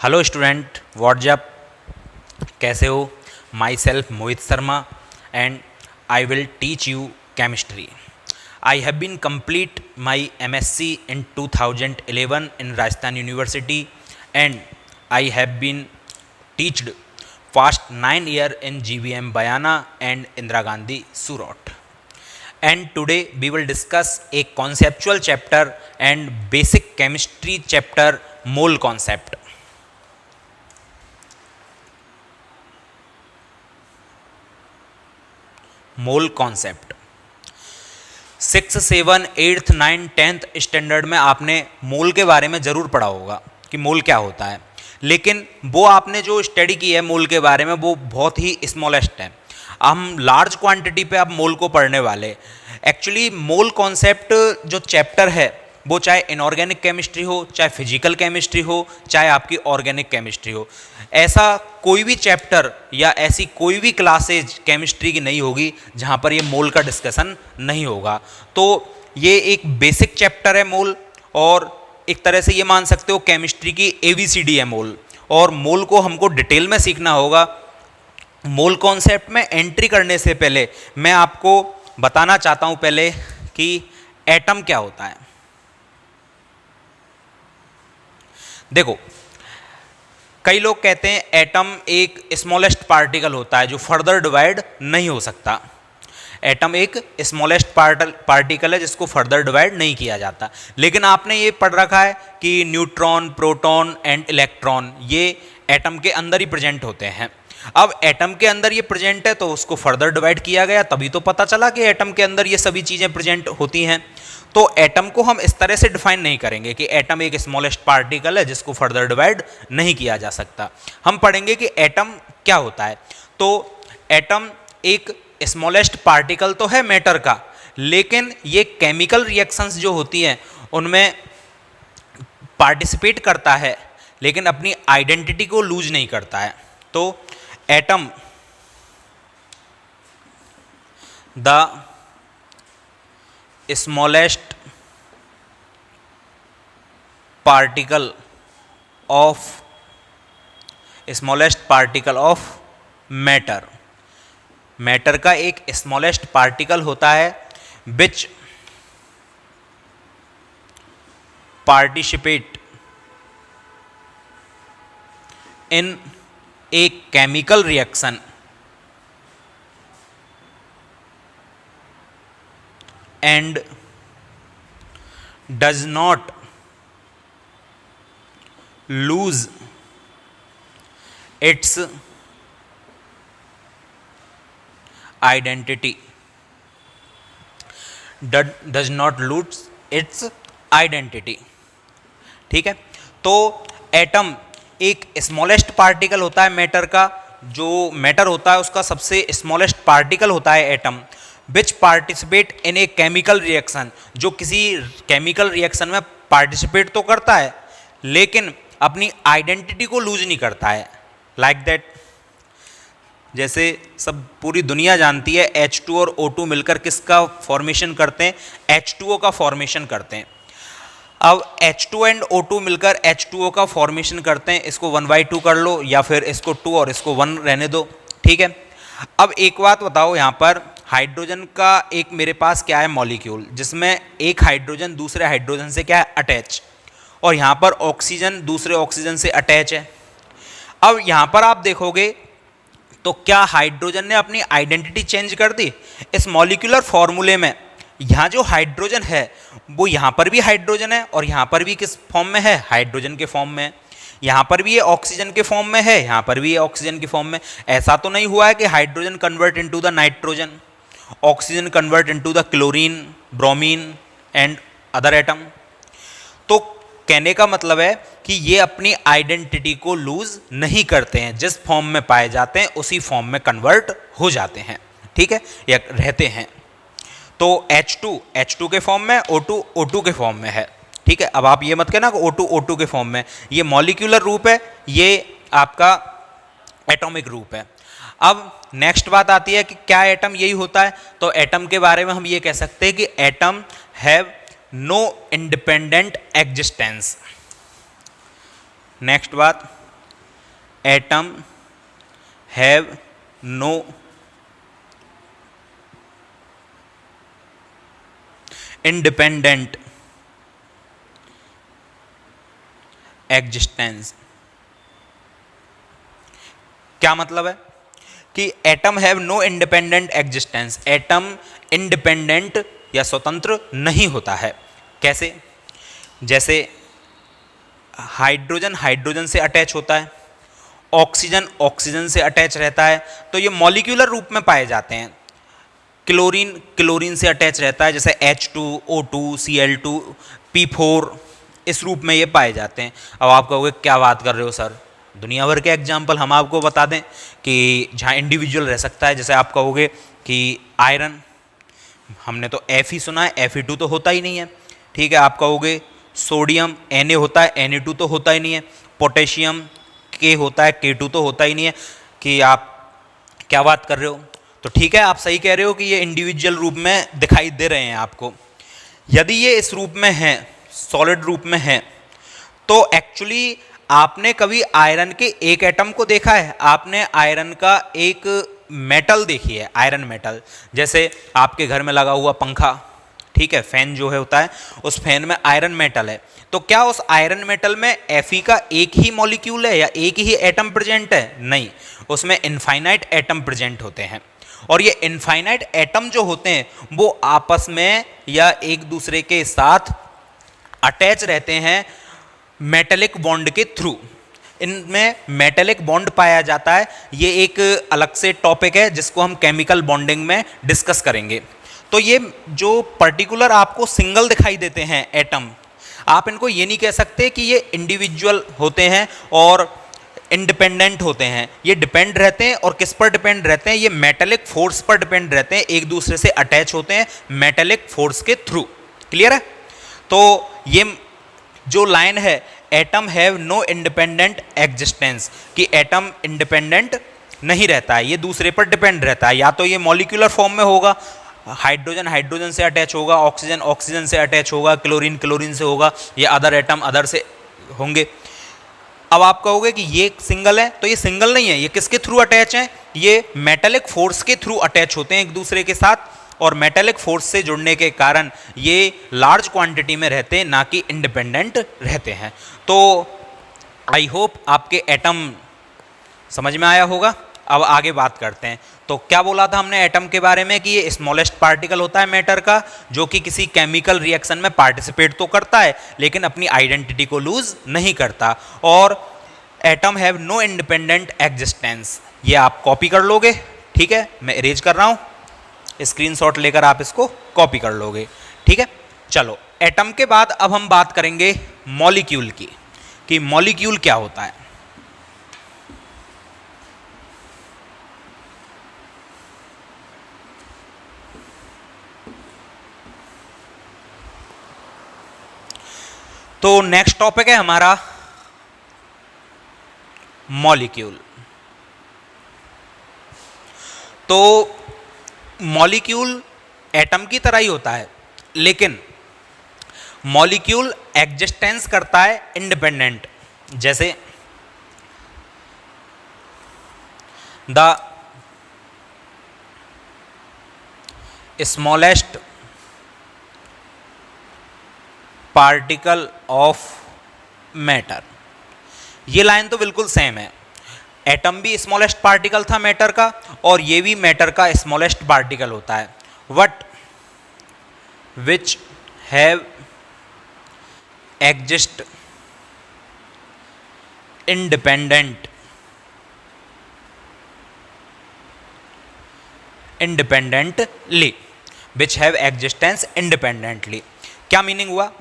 Hello student, what's up, कैसे हो? Myself Mohit Sharma and I will teach you chemistry. I have been complete my MSc in 2011 in Rajasthan University and I have been teached past 9 years in GVM Bayana and Indira Gandhi Surat. And today we will discuss a conceptual chapter and basic chemistry chapter, mole concept. Mole concept 6, 7, 8, 9, 10th standard में आपने मोल के बारे में ज़रूर पढ़ा होगा कि मोल क्या होता है, लेकिन वो आपने जो स्टडी की है मोल के बारे में वो बहुत ही स्मॉलेस्ट है. हम लार्ज क्वांटिटी पे अब मोल को पढ़ने वाले. एक्चुअली मोल कॉन्सेप्ट जो चैप्टर है वो चाहे इनऑर्गेनिक केमिस्ट्री हो, चाहे फिजिकल केमिस्ट्री हो, चाहे आपकी ऑर्गेनिक केमिस्ट्री हो, ऐसा कोई भी चैप्टर या ऐसी कोई भी क्लासेज केमिस्ट्री की नहीं होगी जहाँ पर ये मोल का डिस्कशन नहीं होगा. तो ये एक बेसिक चैप्टर है मोल, और एक तरह से ये मान सकते हो केमिस्ट्री की ABCD है मोल. और मोल को हमको डिटेल में सीखना होगा. मोल कॉन्सेप्ट में एंट्री करने से पहले मैं आपको बताना चाहता हूँ पहले कि एटम क्या होता है. देखो, कई लोग कहते हैं एटम एक स्मॉलेस्ट पार्टिकल होता है जो फर्दर डिवाइड नहीं हो सकता. एटम एक स्मॉलेस्ट पार्टिकल है जिसको फर्दर डिवाइड नहीं किया जाता. लेकिन आपने ये पढ़ रखा है कि न्यूट्रॉन, प्रोटॉन एंड इलेक्ट्रॉन ये एटम के अंदर ही प्रेजेंट होते हैं. अब एटम के अंदर ये प्रेजेंट है तो उसको फर्दर डिवाइड किया गया, तभी तो पता चला कि एटम के अंदर ये सभी चीज़ें प्रेजेंट होती हैं. तो एटम को हम इस तरह से डिफाइन नहीं करेंगे कि एटम एक स्मॉलेस्ट पार्टिकल है जिसको फर्दर डिवाइड नहीं किया जा सकता. हम पढ़ेंगे कि एटम क्या होता है. तो एटम एक स्मॉलेस्ट पार्टिकल तो है मैटर का, लेकिन ये केमिकल रिएक्शंस जो होती हैं उनमें पार्टिसिपेट करता है, लेकिन अपनी आइडेंटिटी को लूज नहीं करता है. तो atom the smallest particle of matter. Matter का एक स्मॉलेस्ट पार्टिकल होता है which participate in a chemical reaction and does not lose its identity. Does not lose its identity. ठीक है. तो एटम एक स्मॉलेस्ट पार्टिकल होता है मैटर का. जो मैटर होता है उसका सबसे स्मॉलेस्ट पार्टिकल होता है atom, which participate in a chemical reaction. जो किसी केमिकल रिएक्शन में पार्टिसिपेट तो करता है लेकिन अपनी आइडेंटिटी को लूज नहीं करता है. लाइक दैट, जैसे सब पूरी दुनिया जानती है H2 और O2 मिलकर किसका फॉर्मेशन करते हैं? H2O का फॉर्मेशन करते हैं. अब H2 एंड O2 मिलकर H2O का फॉर्मेशन करते हैं. इसको 1/2 कर लो या फिर इसको 2 और इसको 1 रहने दो. ठीक है. अब एक बात बताओ, यहाँ पर हाइड्रोजन का एक मेरे पास क्या है मॉलिक्यूल, जिसमें एक हाइड्रोजन दूसरे हाइड्रोजन से क्या है अटैच, और यहाँ पर ऑक्सीजन दूसरे ऑक्सीजन से अटैच है. अब यहाँ पर आप देखोगे तो क्या हाइड्रोजन ने अपनी आइडेंटिटी चेंज कर दी? इस मॉलिक्यूलर फॉर्मूले में यहाँ जो हाइड्रोजन है वो यहाँ पर भी हाइड्रोजन है और यहाँ पर भी किस फॉर्म में है? हाइड्रोजन के फॉर्म में. यहाँ पर भी ये ऑक्सीजन के फॉर्म में है, यहाँ पर भी ये ऑक्सीजन के फॉर्म में. ऐसा तो नहीं हुआ है कि hydrogen convert into the nitrogen, oxygen convert into the chlorine, bromine and other atom. तो कहने का मतलब है कि ये अपनी आइडेंटिटी को लूज नहीं करते हैं. जिस फॉर्म में पाए जाते हैं उसी फॉर्म में कन्वर्ट हो जाते हैं. ठीक है, या रहते हैं. तो H2 के फॉर्म में, O2 के फॉर्म में है. ठीक है. अब आप ये मत कहना कि O2 के फॉर्म में. ये मॉलिक्यूलर रूप है, ये आपका एटॉमिक रूप है. अब नेक्स्ट बात आती है कि क्या एटम यही होता है? तो एटम के बारे में हम ये कह सकते हैं कि atom have no independent existence. Next बात, atom have no independent existence. क्या मतलब है कि atom have no independent existence, atom independent या स्वतंत्र नहीं होता है। कैसे? जैसे हाइड्रोजन हाइड्रोजन से अटैच होता है, ऑक्सीजन ऑक्सीजन से अटैच रहता है, तो ये मॉलिक्यूलर रूप में पाए जाते हैं। क्लोरीन क्लोरीन से अटैच रहता है, जैसे H2O2 Cl2 P4, इस रूप में ये पाए जाते हैं। अब आप कहोगे क्या बात कर रहे हो सर, दुनिया भर के एग्जाम्पल हम आपको बता दें कि जहाँ इंडिविजुअल रह सकता है। जैसे आप कहोगे कि आयरन, हमने तो F ही सुना है, Fe2 तो होता ही नहीं है। ठीक है, आप कहोगे सोडियम Na होता है, Na2 तो होता ही नहीं है। पोटेशियम K होता है, K2 तो होता ही नहीं है। कि आप क्या बात कर रहे हो? तो ठीक है, आप सही कह रहे हो कि ये इंडिविजुअल रूप में दिखाई दे रहे हैं आपको। यदि ये इस रूप में है, सॉलिड रूप में है, तो एक्चुअली आपने कभी आयरन के एक एटम को देखा है? आपने आयरन का एक मेटल देखी है, आयरन मेटल। जैसे आपके घर में लगा हुआ पंखा, ठीक है, फैन जो है होता है, उस फैन में आयरन मेटल है। तो क्या उस आयरन मेटल में Fe का एक ही मॉलिक्यूल है या एक ही एटम प्रेजेंट है? नहीं, उसमें इनफाइनाइट एटम प्रेजेंट होते हैं। और ये इनफाइनाइट एटम जो होते हैं वो आपस में या एक दूसरे के साथ अटैच रहते हैं मेटेलिक बॉन्ड के थ्रू। इनमें मेटेलिक बॉन्ड पाया जाता है। ये एक अलग से टॉपिक है जिसको हम केमिकल बॉन्डिंग में डिस्कस करेंगे। तो ये जो पर्टिकुलर आपको सिंगल दिखाई देते हैं एटम, आप इनको ये नहीं कह सकते कि ये इंडिविजुअल होते हैं और इंडिपेंडेंट होते हैं। ये डिपेंड रहते हैं, और किस पर डिपेंड रहते हैं? ये मेटेलिक फोर्स पर डिपेंड रहते हैं, एक दूसरे से अटैच होते हैं मेटेलिक फोर्स के थ्रू। क्लियर है? तो ये जो लाइन है, atom have no independent existence, कि एटम इंडिपेंडेंट नहीं रहता है, ये दूसरे पर डिपेंड रहता है। या तो ये मॉलिक्यूलर फॉर्म में होगा, हाइड्रोजन हाइड्रोजन से अटैच होगा, ऑक्सीजन ऑक्सीजन से अटैच होगा, क्लोरीन क्लोरीन से होगा, ये अदर एटम अदर से होंगे। अब आप कहोगे कि ये सिंगल है, तो ये सिंगल नहीं है, ये किसके थ्रू अटैच हैं? ये मेटेलिक फोर्स के थ्रू अटैच होते हैं एक दूसरे के साथ, और मेटेलिक फोर्स से जुड़ने के कारण ये लार्ज क्वांटिटी में रहते हैं, ना कि इंडिपेंडेंट रहते हैं। तो आई होप आपके एटम समझ में आया होगा। अब आगे बात करते हैं। तो क्या बोला था हमने एटम के बारे में कि ये स्मॉलेस्ट पार्टिकल होता है मैटर का, जो कि किसी केमिकल रिएक्शन में पार्टिसिपेट तो करता है लेकिन अपनी आइडेंटिटी को लूज नहीं करता। और atom have no independent existence, ये आप कॉपी कर लोगे। ठीक है, मैं इरेज कर रहा हूँ, स्क्रीनशॉट लेकर आप इसको कॉपी कर लोगे। ठीक है, चलो एटम के बाद अब हम बात करेंगे मॉलिक्यूल की, कि मॉलिक्यूल क्या होता है। तो नेक्स्ट टॉपिक है हमारा मॉलिक्यूल। तो मॉलिक्यूल एटम की तरह ही होता है, लेकिन मॉलिक्यूल एग्जिस्टेंस करता है इंडिपेंडेंट। जैसे the smallest particle of matter, ये लाइन तो बिल्कुल सेम है। एटम भी स्मॉलेस्ट पार्टिकल था मैटर का, और ये भी मैटर का स्मॉलेस्ट पार्टिकल होता है। What which have exist independently, which have existence independently. क्या मीनिंग हुआ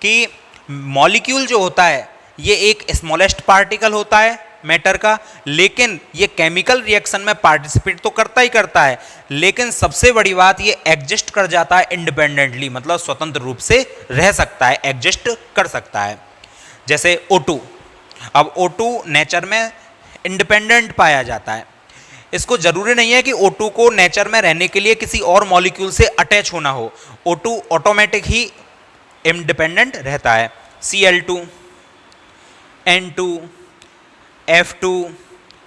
कि मॉलिक्यूल जो होता है ये एक स्मॉलेस्ट पार्टिकल होता है मैटर का, लेकिन ये केमिकल रिएक्शन में पार्टिसिपेट तो करता ही करता है, लेकिन सबसे बड़ी बात ये एग्जिस्ट कर जाता है इंडिपेंडेंटली, मतलब स्वतंत्र रूप से रह सकता है, एग्जिस्ट कर सकता है। जैसे O2, अब O2 नेचर में इंडिपेंडेंट पाया जाता है। इसको जरूरी नहीं है कि O2 को नेचर में रहने के लिए किसी और मॉलिक्यूल से अटैच होना हो, O2 ऑटोमेटिक ही इंडिपेंडेंट रहता है। Cl2, N2, F2,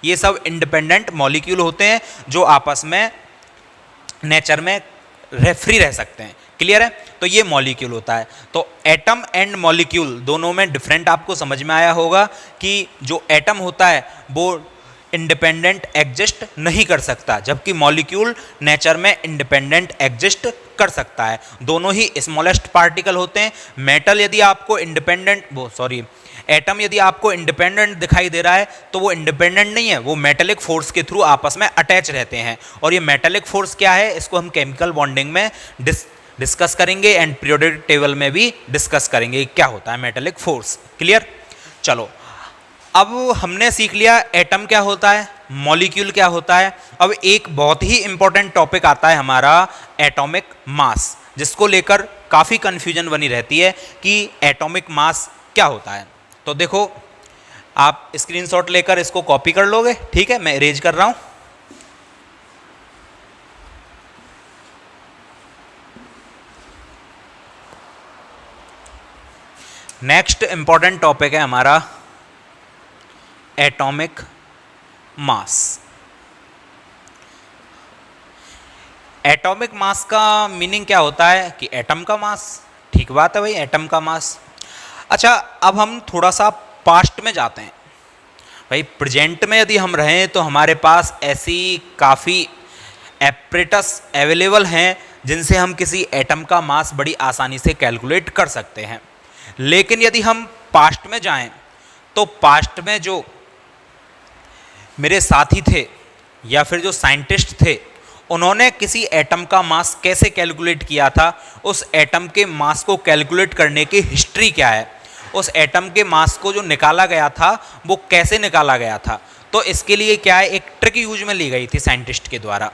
ये सब इंडिपेंडेंट मॉलिक्यूल होते हैं जो आपस में नेचर में फ्री रह सकते हैं। क्लियर है? तो ये मॉलिक्यूल होता है। तो एटम एंड मॉलिक्यूल दोनों में डिफरेंट आपको समझ में आया होगा कि जो एटम होता है वो इंडिपेंडेंट एग्जिस्ट नहीं कर सकता, जबकि मॉलिक्यूल नेचर में इंडिपेंडेंट एग्जिस्ट कर सकता है। दोनों ही स्मॉलेस्ट पार्टिकल होते हैं। मेटल यदि आपको एटम यदि आपको इंडिपेंडेंट दिखाई दे रहा है तो वो इंडिपेंडेंट नहीं है, वो मेटेलिक फोर्स के थ्रू आपस में अटैच रहते हैं। और ये मेटेलिक फोर्स क्या है, इसको हम केमिकल बॉन्डिंग में डिस्कस करेंगे एंड पीरियोडिक टेबल में भी डिस्कस करेंगे क्या होता है मेटेलिक फोर्स। क्लियर? चलो, अब हमने सीख लिया एटम क्या होता है, मॉलिक्यूल क्या होता है। अब एक बहुत ही इंपॉर्टेंट टॉपिक आता है हमारा एटॉमिक मास, जिसको लेकर काफ़ी कन्फ्यूजन बनी रहती है कि एटॉमिक मास क्या होता है। तो देखो, आप स्क्रीनशॉट लेकर इसको कॉपी कर लोगे, ठीक है? मैं इरेज कर रहा हूँ। नेक्स्ट इंपॉर्टेंट टॉपिक है हमारा एटॉमिक मास। एटॉमिक मास का मीनिंग क्या होता है कि एटम का मास। ठीक बात है भाई, एटम का मास। अच्छा, अब हम थोड़ा सा पास्ट में जाते हैं। भाई प्रेजेंट में यदि हम रहें तो हमारे पास ऐसी काफ़ी एपरेटस अवेलेबल हैं जिनसे हम किसी एटम का मास बड़ी आसानी से कैलकुलेट कर सकते हैं। लेकिन यदि हम पास्ट में जाएं तो पास्ट में जो मेरे साथी थे या फिर जो साइंटिस्ट थे, उन्होंने किसी एटम का मास कैसे कैलकुलेट किया था, उस एटम के मास को कैलकुलेट करने की हिस्ट्री क्या है, उस एटम के मास को जो निकाला गया था वो कैसे निकाला गया था। तो इसके लिए क्या है, एक ट्रिक यूज में ली गई थी साइंटिस्ट के द्वारा।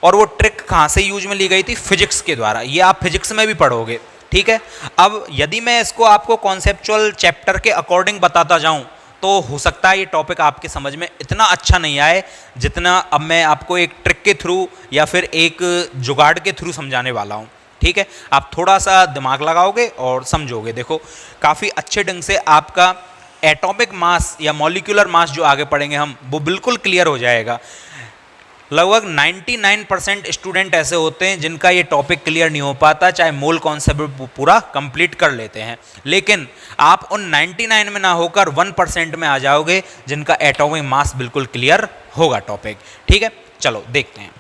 और वो ट्रिक कहाँ से यूज में ली गई थी? फिजिक्स के द्वारा। ये आप फिजिक्स में भी पढ़ोगे, ठीक है? अब यदि मैं इसको आपको कॉन्सेप्चुअल चैप्टर के अकॉर्डिंग बताता जाऊँ तो हो सकता है ये टॉपिक आपके समझ में इतना अच्छा नहीं आए जितना अब मैं आपको एक ट्रिक के थ्रू या फिर एक जुगाड़ के थ्रू समझाने वाला हूँ। ठीक है? आप थोड़ा सा दिमाग लगाओगे और समझोगे। देखो, काफ़ी अच्छे ढंग से आपका एटॉमिक मास या मॉलिक्यूलर मास जो आगे पढ़ेंगे हम, वो बिल्कुल क्लियर हो जाएगा। लगभग 99% स्टूडेंट ऐसे होते हैं जिनका ये टॉपिक क्लियर नहीं हो पाता, चाहे मूल कॉन्सेप्ट पूरा कंप्लीट कर लेते हैं, लेकिन आप उन 99 में ना होकर 1% में आ जाओगे जिनका एटॉमिक मास बिल्कुल क्लियर होगा टॉपिक। ठीक है? चलो देखते हैं।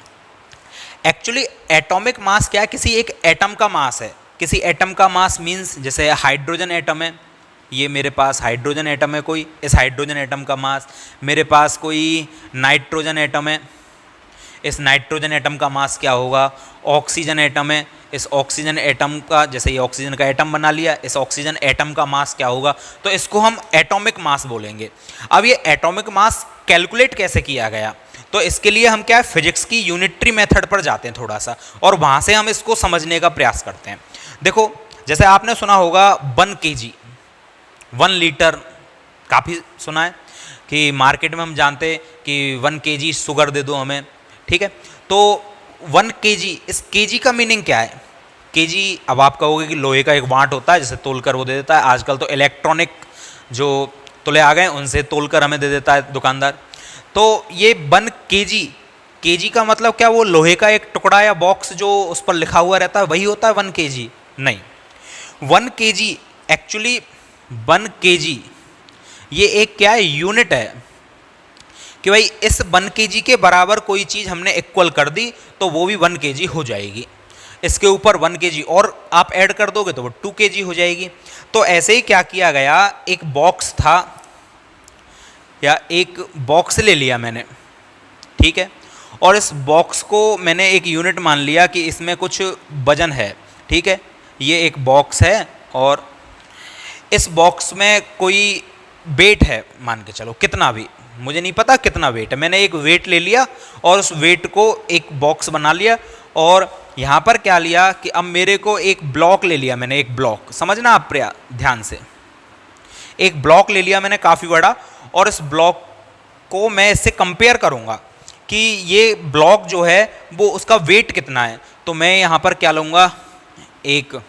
एक्चुअली एटॉमिक मास क्या है? किसी एक एटम का मास है। किसी एटम का मास मीन्स, जैसे हाइड्रोजन एटम है, ये मेरे पास हाइड्रोजन एटम है कोई, इस हाइड्रोजन एटम का मास। मेरे पास कोई नाइट्रोजन एटम है, इस नाइट्रोजन एटम का मास क्या होगा। ऑक्सीजन एटम है, इस ऑक्सीजन एटम का, जैसे ये ऑक्सीजन का एटम बना लिया, इस ऑक्सीजन एटम का मास क्या होगा। तो इसको हम एटॉमिक मास बोलेंगे। अब ये एटॉमिक मास कैलकुलेट कैसे किया गया, तो इसके लिए हम क्या है, फिजिक्स की यूनिटरी मेथड पर जाते हैं थोड़ा सा, और वहाँ से हम इसको समझने का प्रयास करते हैं। देखो, जैसे आपने सुना होगा 1 kg, 1 लीटर, काफ़ी सुना है कि मार्केट में हम जानते हैं कि 1 kg शुगर दे दो हमें। ठीक है? तो 1 kg, इस kg का मीनिंग क्या है? kg, अब आप कहोगे कि लोहे का एक वाट होता है जिसे तोलकर वो दे देता है। आजकल तो इलेक्ट्रॉनिक जो तुले आ गए उनसे तोलकर हमें दे देता है दुकानदार। तो ये 1 kg, kg का मतलब क्या, वो लोहे का एक टुकड़ा या बॉक्स जो उस पर लिखा हुआ रहता है वही होता है 1 kg? नहीं, 1 kg एक्चुअली 1 kg ये एक क्या है, यूनिट है कि भाई इस 1 kg के बराबर कोई चीज़ हमने इक्वल कर दी तो वो भी 1 kg हो जाएगी। इसके ऊपर 1 kg और आप ऐड कर दोगे तो वो 2 kg हो जाएगी। तो ऐसे ही क्या किया गया, एक बॉक्स था या एक बॉक्स ले लिया मैंने, ठीक है, और इस बॉक्स को मैंने एक यूनिट मान लिया कि इसमें कुछ वजन है। ठीक है? ये एक बॉक्स है और इस बॉक्स में कोई वेट है, मान के चलो कितना भी, मुझे नहीं पता कितना वेट है, मैंने एक वेट ले लिया और उस वेट को एक बॉक्स बना लिया। और यहाँ पर क्या लिया कि अब मेरे को एक ब्लॉक ले लिया मैंने, एक ब्लॉक, समझना आप ध्यान से, एक ब्लॉक ले लिया मैंने काफ़ी बड़ा, और इस ब्लॉक को मैं इससे कंपेयर करूँगा कि ये ब्लॉक जो है वो उसका वेट कितना है। तो मैं यहाँ पर क्या लूँगा, एक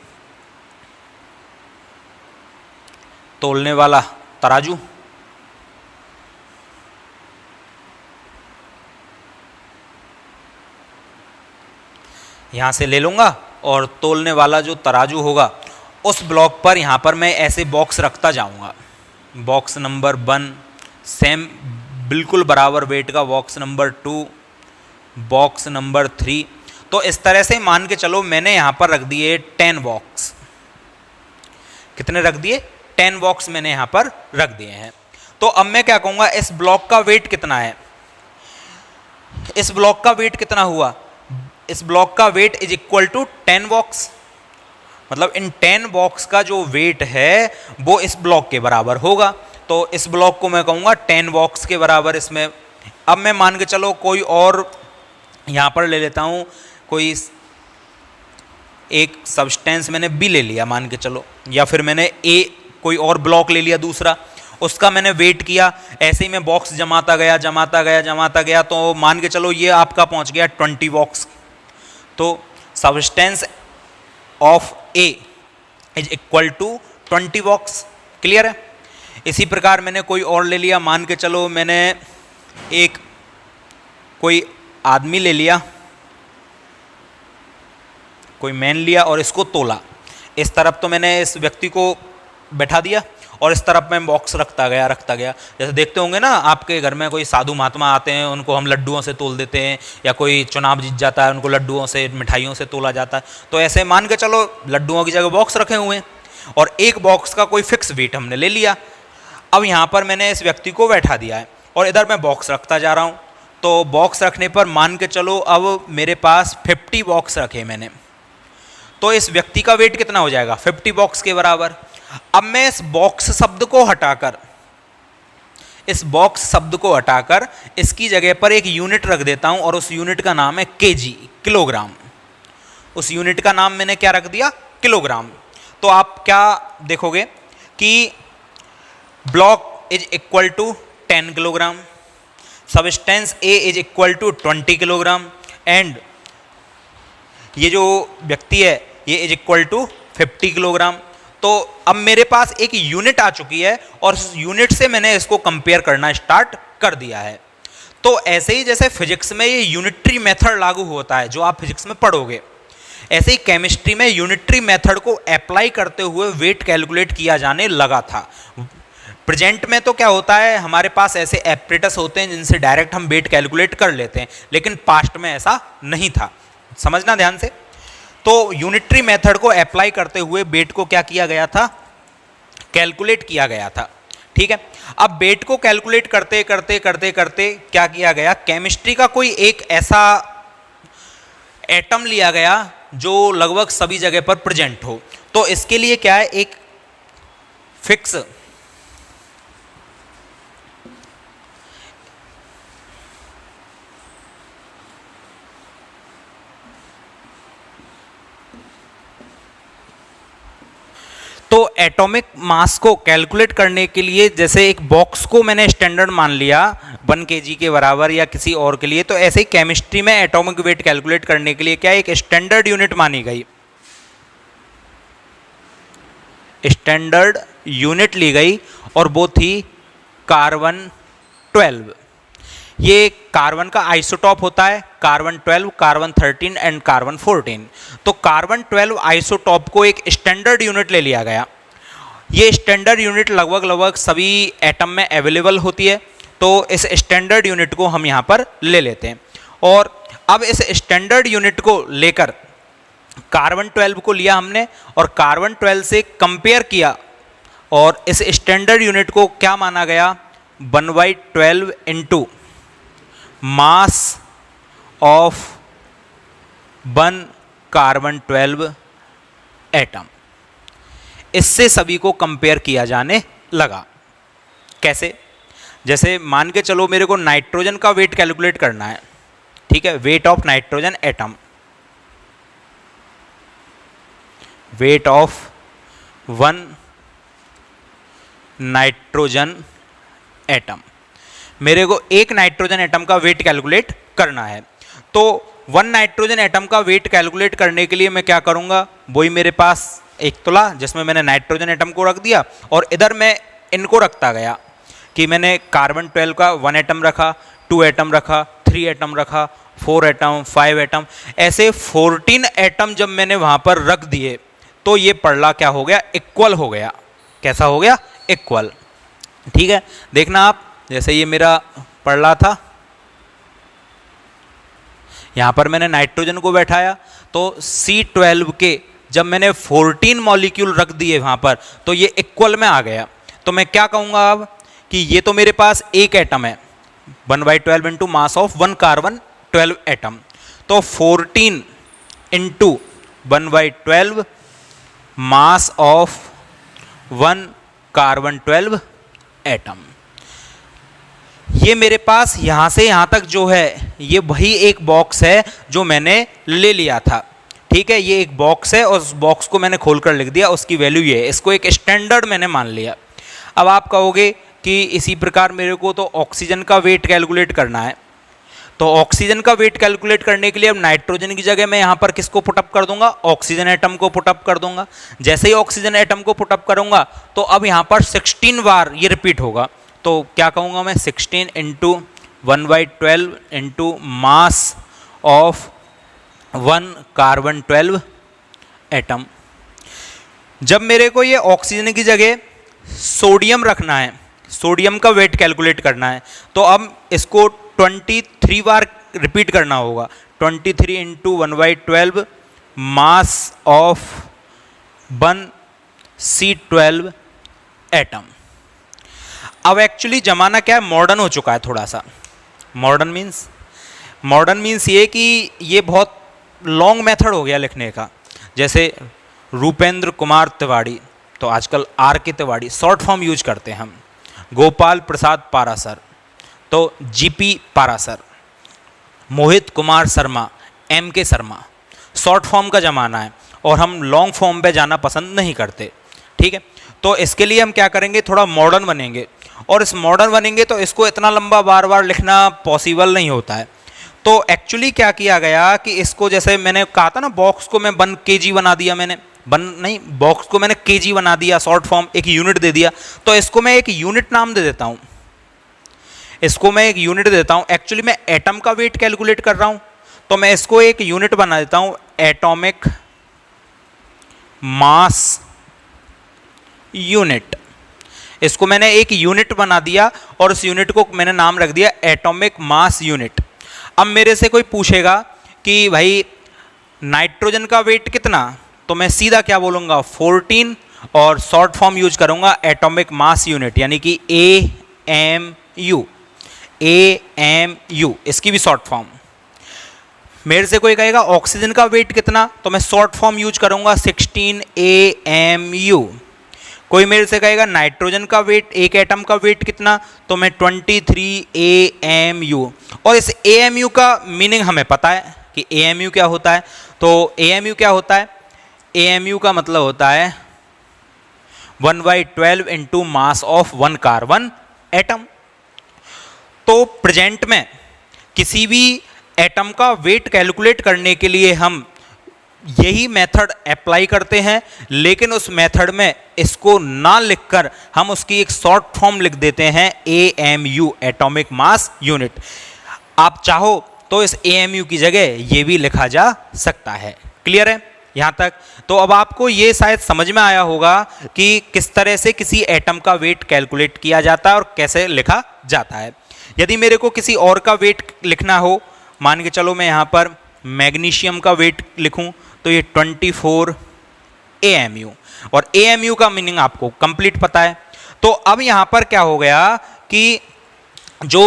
तोलने वाला तराजू, यहाँ से ले लूँगा और तोलने वाला जो तराजू होगा उस ब्लॉक पर यहाँ पर मैं ऐसे बॉक्स रखता जाऊँगा। बॉक्स नंबर 1 सेम बिल्कुल बराबर वेट का, बॉक्स नंबर 2, बॉक्स नंबर 3। तो इस तरह से मान के चलो मैंने यहाँ पर रख दिए 10 बॉक्स। कितने रख दिए? 10 बॉक्स मैंने यहाँ पर रख दिए हैं। तो अब मैं क्या कहूँगा, इस ब्लॉक का वेट कितना है? इस ब्लॉक का वेट कितना हुआ? इस ब्लॉक का weight is equal to 10 box. मतलब इन 10 बॉक्स का जो वेट है वो इस ब्लॉक के बराबर होगा। तो इस ब्लॉक को मैं कहूँगा 10 बॉक्स के बराबर इसमें। अब मैं मान के चलो कोई और यहाँ पर ले लेता हूँ, कोई एक सब्सटेंस मैंने बी ले लिया मान के चलो, या फिर मैंने ए कोई और ब्लॉक ले लिया दूसरा, उसका मैंने वेट किया। ऐसे ही मैं बॉक्स जमाता गया तो मान के चलो ये आपका पहुँच गया 20 बॉक्स। तो substance of A is equal to 20 box. Clear है? इसी प्रकार मैंने कोई और ले लिया, मान के चलो मैंने एक कोई आदमी ले लिया, कोई मैन लिया और इसको तोला। इस तरफ तो मैंने इस व्यक्ति को बैठा दिया और इस तरफ मैं बॉक्स रखता गया। जैसे देखते होंगे ना आपके घर में कोई साधु महात्मा आते हैं, उनको हम लड्डुओं से तोल देते हैं, या कोई चुनाव जीत जाता है उनको लड्डुओं से मिठाइयों से तोला जाता है। तो ऐसे मान के चलो लड्डुओं की जगह बॉक्स रखे हुए हैं और एक बॉक्स का कोई फिक्स वेट हमने ले लिया। अब यहाँ पर मैंने इस व्यक्ति को बैठा दिया है और इधर मैं बॉक्स रखता जा रहा हूँ। तो बॉक्स रखने पर मान के चलो अब मेरे पास 50 बॉक्स रखे मैंने, तो इस व्यक्ति का वेट कितना हो जाएगा? 50 बॉक्स के बराबर। अब मैं इस बॉक्स शब्द को हटाकर इसकी जगह पर एक यूनिट रख देता हूं और उस यूनिट का नाम है केजी, किलोग्राम। उस यूनिट का नाम मैंने क्या रख दिया? किलोग्राम। तो आप क्या देखोगे कि block is equal to 10 kilogram, substance A is equal to 20 kilogram and ये जो व्यक्ति है ये इज इक्वल टू 50 किलोग्राम। तो अब मेरे पास एक यूनिट आ चुकी है और उस यूनिट से मैंने इसको कंपेयर करना स्टार्ट कर दिया है। तो ऐसे ही जैसे फिजिक्स में ये यूनिटरी मेथड लागू होता है जो आप फिजिक्स में पढ़ोगे, ऐसे ही केमिस्ट्री में यूनिटरी मेथड को अप्लाई करते हुए वेट कैलकुलेट किया जाने लगा था। प्रेजेंट में तो क्या होता है, हमारे पास ऐसे एपरेटस होते हैं जिनसे डायरेक्ट हम वेट कैलकुलेट कर लेते हैं, लेकिन पास्ट में ऐसा नहीं था। समझना ध्यान से। तो यूनिटरी मेथड को अप्लाई करते हुए वेट को क्या किया गया था? कैलकुलेट किया गया था। ठीक है। अब वेट को कैलकुलेट करते क्या किया गया? केमिस्ट्री का कोई एक ऐसा एटम लिया गया जो लगभग सभी जगह पर प्रेजेंट हो। तो इसके लिए क्या है, एक फिक्स तो एटॉमिक मास को कैलकुलेट करने के लिए जैसे एक बॉक्स को मैंने स्टैंडर्ड मान लिया 1 kg के बराबर या किसी और के लिए, तो ऐसे ही केमिस्ट्री में एटॉमिक वेट कैलकुलेट करने के लिए क्या एक स्टैंडर्ड यूनिट मानी गई, स्टैंडर्ड यूनिट ली गई और वो थी कार्बन 12। ये कार्बन का आइसोटॉप होता है, कार्बन 12, कार्बन 13 एंड कार्बन 14। तो कार्बन 12 आइसोटॉप को एक स्टैंडर्ड यूनिट ले लिया गया। ये स्टैंडर्ड यूनिट लगभग सभी एटम में अवेलेबल होती है। तो इस स्टैंडर्ड यूनिट को हम यहाँ पर ले लेते हैं और अब इस स्टैंडर्ड यूनिट को लेकर कार्बन 12 को लिया हमने और कार्बन 12 से कंपेयर किया और इस स्टैंडर्ड यूनिट को क्या माना गया? 1/12 into mass of 1 carbon 12 atom. इससे सभी को कंपेयर किया जाने लगा। कैसे? जैसे मान के चलो मेरे को नाइट्रोजन का वेट कैलकुलेट करना है, ठीक है, weight of nitrogen atom, weight of 1 nitrogen atom. मेरे को एक नाइट्रोजन एटम का वेट कैलकुलेट करना है। तो 1 नाइट्रोजन एटम का वेट कैलकुलेट करने के लिए मैं क्या करूंगा, वही मेरे पास एक तुला जिसमें मैंने नाइट्रोजन एटम को रख दिया और इधर मैं इनको रखता गया कि मैंने कार्बन 12 का 1 एटम रखा, 2 एटम रखा, 3 एटम रखा, 4 एटम, 5 एटम, ऐसे 14 एटम जब मैंने वहां पर रख दिए तो ये पड़ला क्या हो गया, इक्वल हो गया। कैसा हो गया, इक्वल। ठीक है, देखना आप, जैसे ये मेरा पड़ला था, यहां पर मैंने नाइट्रोजन को बैठाया तो C12 के जब मैंने 14 मॉलिक्यूल रख दिए वहां पर तो ये इक्वल में आ गया। तो मैं क्या कहूंगा अब कि ये तो मेरे पास एक एटम है, 1/12 into mass of 1 carbon 12 atom, तो 14 into 1/12 mass of 1 carbon 12 atom. ये मेरे पास यहां से यहां तक जो है ये वही एक बॉक्स है जो मैंने ले लिया था। ठीक है, ये एक बॉक्स है और उस बॉक्स को मैंने खोलकर लिख दिया, उसकी वैल्यू ये है, इसको एक स्टैंडर्ड मैंने मान लिया। अब आप कहोगे कि इसी प्रकार मेरे को तो ऑक्सीजन का वेट कैलकुलेट करना है, तो ऑक्सीजन का वेट कैलकुलेट करने के लिए अब नाइट्रोजन की जगह मैं यहाँ पर किसको पुटअप कर दूंगा, ऑक्सीजन एटम को पुटअप कर दूंगा। जैसे ही ऑक्सीजन एटम को पुटअप करूंगा तो अब यहाँ पर 16 बार ये रिपीट होगा, तो क्या कहूँगा मैं, 16 into 1/12 into mass of 1 carbon 12 atom. जब मेरे को ये ऑक्सीजन की जगह सोडियम रखना है, सोडियम का वेट कैलकुलेट करना है, तो अब इसको 23 बार रिपीट करना होगा, 23 into 1/12 mass of 1 C12 atom. अब एक्चुअली जमाना क्या है, मॉडर्न हो चुका है थोड़ा सा। मॉडर्न मीन्स ये कि ये बहुत लॉन्ग मेथड हो गया लिखने का। जैसे रूपेंद्र कुमार तिवाड़ी, तो आजकल RK Tiwari short form use करते हैं हम। गोपाल प्रसाद पारासर, तो GP Parashar. Mohit Kumar Sharma, MK Sharma. Short form का ज़माना है और हम लॉन्ग फॉर्म पे जाना पसंद नहीं करते। ठीक है, तो इसके लिए हम क्या करेंगे, थोड़ा मॉडर्न बनेंगे, और इस मॉडर्न बनेंगे तो इसको इतना लंबा बार बार लिखना पॉसिबल नहीं होता है। तो एक्चुअली क्या किया गया कि इसको, जैसे मैंने कहा था ना, बॉक्स को मैं 1 kg बना दिया मैंने, बॉक्स को मैंने kg बना दिया, शॉर्ट फॉर्म एक यूनिट दे दिया, तो इसको मैं एक यूनिट नाम दे देता हूँ, इसको मैं एक यूनिट देता हूँ। एक्चुअली मैं एटम का वेट कैलकुलेट कर रहा हूँ, तो मैं इसको एक यूनिट बना देता हूँ, एटॉमिक मास यूनिट। इसको मैंने एक यूनिट बना दिया और उस यूनिट को मैंने नाम रख दिया एटॉमिक मास यूनिट। अब मेरे से कोई पूछेगा कि भाई नाइट्रोजन का वेट कितना, तो मैं सीधा क्या बोलूँगा, 14, और शॉर्ट फॉर्म यूज करूँगा एटॉमिक मास यूनिट, यानी कि AMU। इसकी भी शॉर्ट फॉर्म। मेरे से कोई कहेगा ऑक्सीजन का वेट कितना, तो मैं शॉर्ट फॉर्म यूज करूँगा 16 AMU। कोई मेरे से कहेगा नाइट्रोजन का वेट, एक एटम का वेट कितना, तो मैं 23 AMU। और इस AMU का मीनिंग हमें पता है कि AMU क्या होता है। तो AMU क्या होता है, AMU का मतलब होता है 1/12 into mass of 1 carbon atom. तो प्रेजेंट में किसी भी एटम का वेट कैलकुलेट करने के लिए हम यही मेथड अप्लाई करते हैं, लेकिन उस मेथड में इसको ना लिखकर हम उसकी एक शॉर्ट फॉर्म लिख देते हैं AMU, एटॉमिक मास यूनिट। आप चाहो तो इस AMU की जगह ये भी लिखा जा सकता है। क्लियर है यहाँ तक? तो अब आपको ये शायद समझ में आया होगा कि किस तरह से किसी एटम का वेट कैलकुलेट किया जाता है और कैसे लिखा जाता है। यदि मेरे को किसी और का वेट लिखना हो, मान के चलो मैं यहाँ पर मैग्नीशियम का वेट लिखूं, तो ये 24 AMU, और AMU का मीनिंग आपको कंप्लीट पता है। तो अब यहाँ पर क्या हो गया कि जो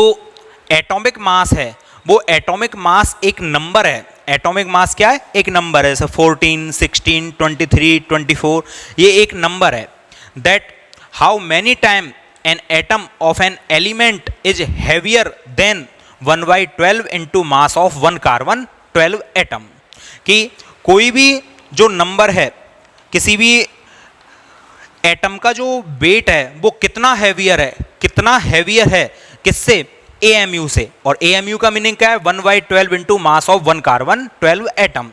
एटॉमिक मास है वो एटॉमिक मास एक नंबर है। एटॉमिक मास क्या है? एक नंबर है। जैसे 14, 16, 23, 24 ये एक नंबर है। That how many time an atom of an element is heavier than 1/12 into mass of 1 carbon 12 atom. कि कोई भी जो नंबर है, किसी भी एटम का जो वेट है वो कितना हैवियर है, कितना हैवियर है किससे? AMU से। और AMU का मीनिंग क्या है? 1/12 into mass of 1 carbon 12 atom.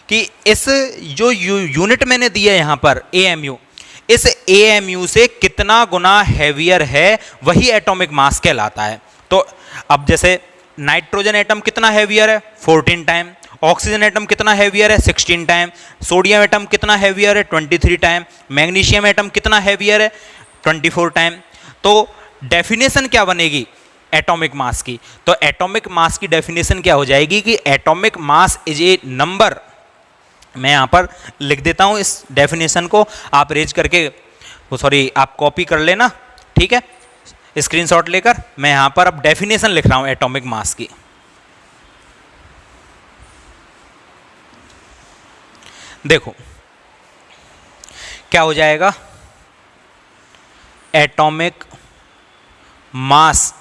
कि इस जो यूनिट मैंने दिया है यहाँ पर AMU, इस AMU से कितना गुना हैवियर है वही एटॉमिक मास कहलाता है। तो अब जैसे नाइट्रोजन एटम कितना हैवियर है 14 टाइम, ऑक्सीजन एटम कितना हैवियर है 16 टाइम, सोडियम एटम कितना हैवियर है 23 टाइम, मैग्नीशियम एटम कितना हैवियर है 24 टाइम। तो डेफिनेशन क्या बनेगी एटॉमिक मास की? तो एटॉमिक मास की डेफिनेशन क्या हो जाएगी कि atomic mass is a number. मैं यहां पर लिख देता हूं इस डेफिनेशन को, आप रेज करके सॉरी आप कॉपी कर लेना, ठीक है, स्क्रीनशॉट लेकर। मैं यहां पर अब डेफिनेशन लिख रहा हूं एटॉमिक मास की। देखो क्या हो जाएगा, atomic mass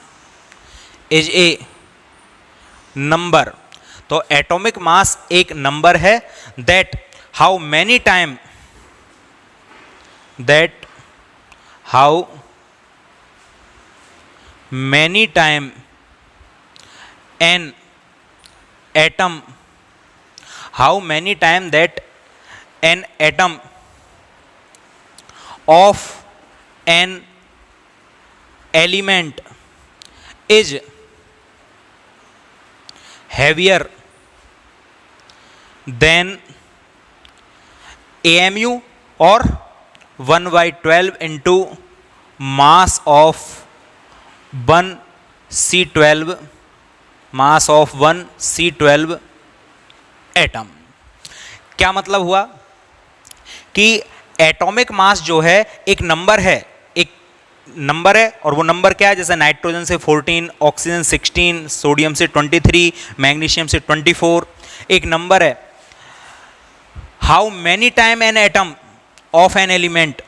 is a number. तो एटॉमिक मास एक नंबर है that how many time an atom of an element is heavier than AMU or 1/12 into mass of 1C12 atom. क्या मतलब हुआ कि एटॉमिक मास जो है एक नंबर है, और वो नंबर क्या है, जैसे नाइट्रोजन से 14, ऑक्सीजन 16, सोडियम से 23, मैग्नीशियम से 24, एक नंबर है। How many time an atom of an element,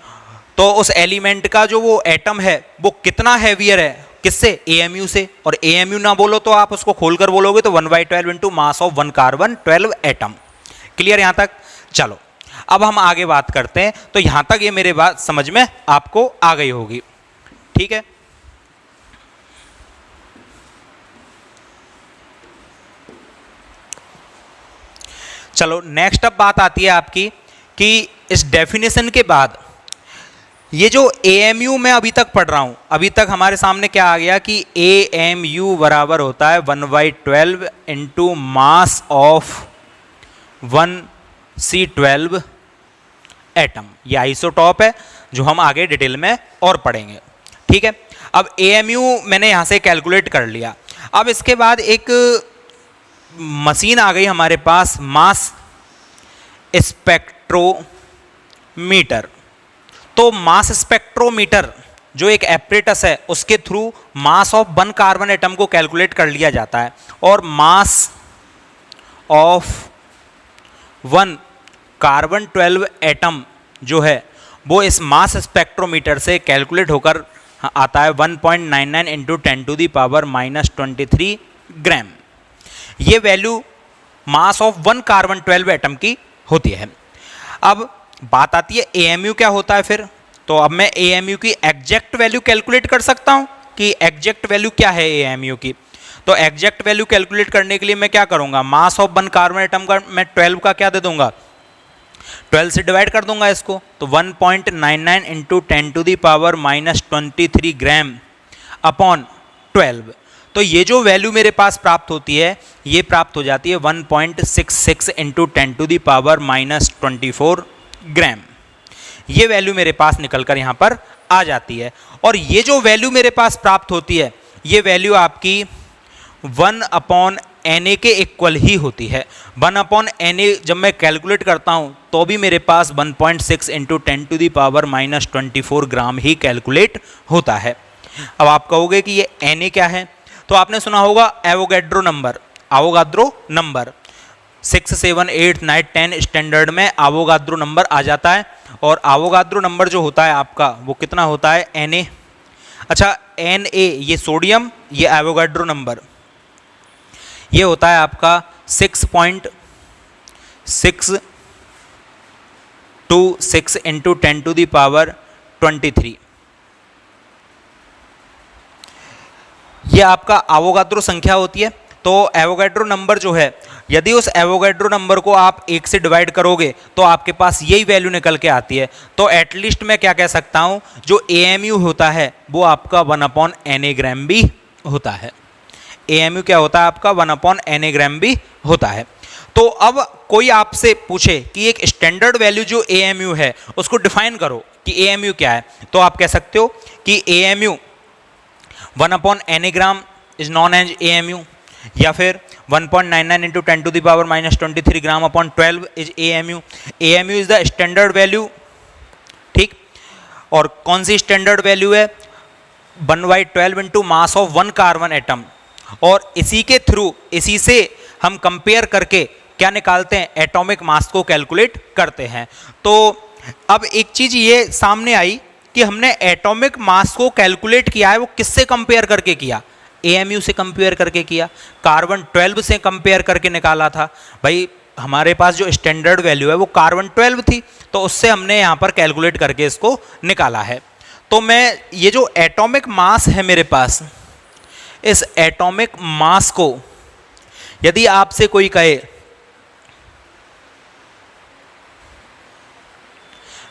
तो उस एलिमेंट का जो वो एटम है वो कितना हैवियर है, किससे, एएमयू से। और एएमयू ना बोलो तो आप उसको खोलकर बोलोगे तो 1/12 into mass of 1 carbon 12 atom. Clear यहां तक? चलो अब हम आगे बात करते हैं। तो यहां तक ये मेरे बात समझ में आपको आ गई होगी, ठीक है। चलो नेक्स्ट अब बात आती है आपकी कि इस डेफिनेशन के बाद ये जो AMU मैं अभी तक पढ़ रहा हूं, अभी तक हमारे सामने क्या आ गया कि AMU बराबर होता है 1/12 into mass of 1C12 atom. ये आइसोटॉप है जो हम आगे डिटेल में और पढ़ेंगे, ठीक है। अब AMU मैंने यहां से कैलकुलेट कर लिया। अब इसके बाद एक मशीन आ गई हमारे पास, मास स्पेक्ट्रोमीटर। तो मास स्पेक्ट्रोमीटर जो एक एपरेटस है उसके through mass of 1 carbon atom को कैलकुलेट कर लिया जाता है, और मास ऑफ 1 कार्बन 12 एटम जो है वो इस मास स्पेक्ट्रोमीटर से कैलकुलेट होकर आता है 1.99 इंटू 10⁻⁻23 ग्राम। ये value mass of 1 carbon 12 atom की होती है। अब बात आती है AMU क्या होता है फिर। तो अब मैं AMU की एग्जैक्ट वैल्यू कैलकुलेट कर सकता हूं कि एग्जैक्ट वैल्यू क्या है AMU की। तो एग्जैक्ट वैल्यू कैलकुलेट करने के लिए मैं क्या करूंगा, मास ऑफ 1 कार्बन एटम का मैं 12 का क्या दे दूंगा, 12 से डिवाइड कर दूंगा इसको। तो 1.99 इंटू 10⁻⁻23 ग्राम अपॉन 12। तो ये जो वैल्यू मेरे पास प्राप्त होती है ये प्राप्त हो जाती है 1.66 इंटू 10⁻⁻24 ग्राम। ये वैल्यू मेरे पास निकलकर यहाँ पर आ जाती है। और ये जो वैल्यू मेरे पास प्राप्त होती है ये वैल्यू आपकी 1/Na के इक्वल ही होती है। 1/Na जब मैं कैलकुलेट करता हूँ तो भी मेरे पास 1.6 इंटू 10⁻⁻24 ग्राम ही कैलकुलेट होता है। अब आप कहोगे कि ये Na क्या है, तो आपने सुना होगा Avogadro number. Avogadro number 6, 7, 8, 9, 10 standard में आवोगाद्रो नंबर आ जाता है। और आवोगाद्रो नंबर जो होता है आपका वो कितना होता है, Na। अच्छा Na ये सोडियम, ये एवोगाड्रो नंबर ये होता है आपका 6.626 इंटू 10⁻23। ये आपका आवोगाद्रो संख्या होती है। तो एवोगैड्रो नंबर जो है, यदि उस एवोगैड्रो नंबर को आप 1 से डिवाइड करोगे तो आपके पास यही वैल्यू निकल के आती है। तो एटलीस्ट मैं क्या कह सकता हूं, जो AMU होता है वो आपका 1/Na ग्राम भी होता है। AMU क्या होता है आपका 1/Na ग्राम भी होता है। तो अब कोई आपसे पूछे कि एक स्टैंडर्ड वैल्यू जो AMU है उसको डिफाइन करो कि AMU क्या है, तो आप कह सकते हो कि AMU 1/Na gram is known as AMU, या फिर 1.99 into 10⁻⁻23 gram upon 12 is AMU। AMU is the standard value, ठीक। और कौन सी स्टैंडर्ड वैल्यू है? 1/12 into mass of 1 carbon atom. और इसी के थ्रू, इसी से हम कंपेयर करके क्या निकालते हैं? एटॉमिक मास को कैलकुलेट करते हैं। तो अब एक चीज ये सामने आई कि हमने एटॉमिक मास को कैलकुलेट किया है, वो किससे कंपेयर करके किया? AMU से कंपेयर करके किया, कार्बन 12 से कंपेयर करके निकाला था। भाई हमारे पास जो स्टैंडर्ड वैल्यू है वो कार्बन 12 थी, तो उससे हमने यहाँ पर कैलकुलेट करके इसको निकाला है। तो मैं ये जो एटॉमिक मास है मेरे पास, इस एटॉमिक मास को यदि आपसे कोई कहे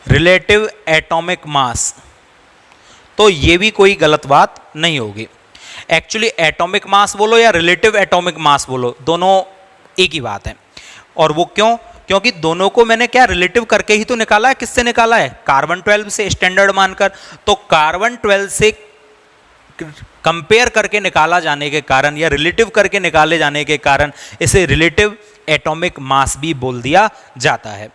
रिलेटिव एटॉमिक मास, तो ये भी कोई गलत बात नहीं होगी। एक्चुअली एटॉमिक मास बोलो या रिलेटिव एटॉमिक मास बोलो, दोनों एक ही बात है। और वो क्यों? क्योंकि दोनों को मैंने क्या रिलेटिव करके ही तो निकाला है। किससे निकाला है? कार्बन 12 से स्टैंडर्ड मानकर। तो कार्बन 12 से कंपेयर करके निकाला जाने के कारण या रिलेटिव करके निकाले जाने के कारण इसे रिलेटिव एटॉमिक मास भी बोल दिया जाता है।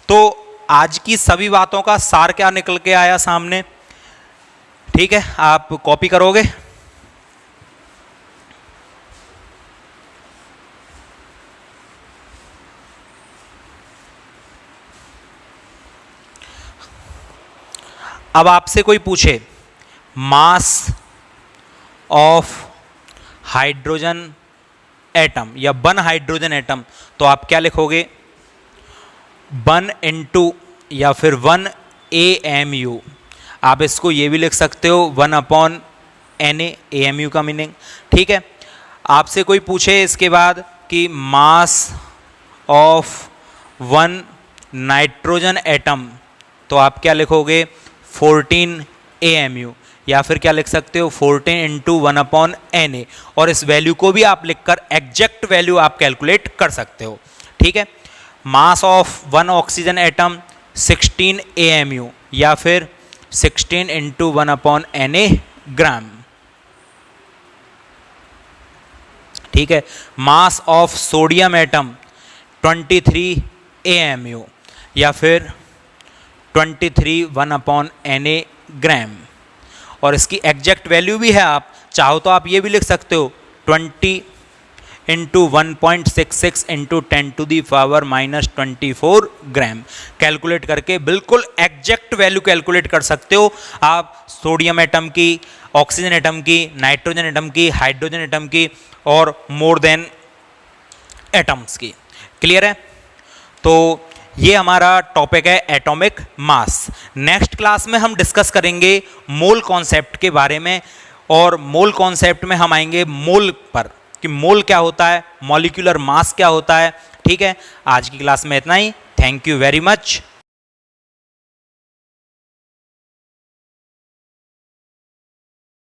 तो आज की सभी बातों का सार क्या निकल के आया सामने? ठीक है, आप कॉपी करोगे? अब आपसे कोई पूछे मास ऑफ हाइड्रोजन एटम या 1 हाइड्रोजन एटम, तो आप क्या लिखोगे? 1 इंटू या फिर 1 AMU। आप इसको ये भी लिख सकते हो 1/Na, AMU का मीनिंग, ठीक है। आपसे कोई पूछे इसके बाद कि मास ऑफ 1 नाइट्रोजन एटम, तो आप क्या लिखोगे? 14 AMU, या फिर क्या लिख सकते हो? 14 इंटू 1/Na। और इस वैल्यू को भी आप लिखकर एग्जैक्ट वैल्यू आप कैलकुलेट कर सकते हो, ठीक है। मास ऑफ 1 ऑक्सीजन एटम 16 AMU, या फिर 16 इंटू 1/Na ग्राम, ठीक है। Mass of sodium atom 23 AMU, या फिर 23 1/Na ग्राम। और इसकी एग्जैक्ट वैल्यू भी है, आप चाहो तो आप ये भी लिख सकते हो 20 इंटू 1.66 इंटू 10⁻⁻24 ग्राम। कैलकुलेट करके बिल्कुल एग्जैक्ट वैल्यू कैलकुलेट कर सकते हो आप सोडियम एटम की, ऑक्सीजन एटम की, नाइट्रोजन एटम की, हाइड्रोजन एटम की और मोर देन एटम्स की। क्लियर है? तो ये हमारा टॉपिक है एटॉमिक मास। नेक्स्ट क्लास में हम डिस्कस करेंगे मोल कॉन्सेप्ट के बारे में, और मोल कॉन्सेप्ट में हम आएंगे मोल पर कि मोल क्या होता है, मॉलिक्यूलर मास क्या होता है। ठीक है, आज की क्लास में इतना ही। Thank you very much.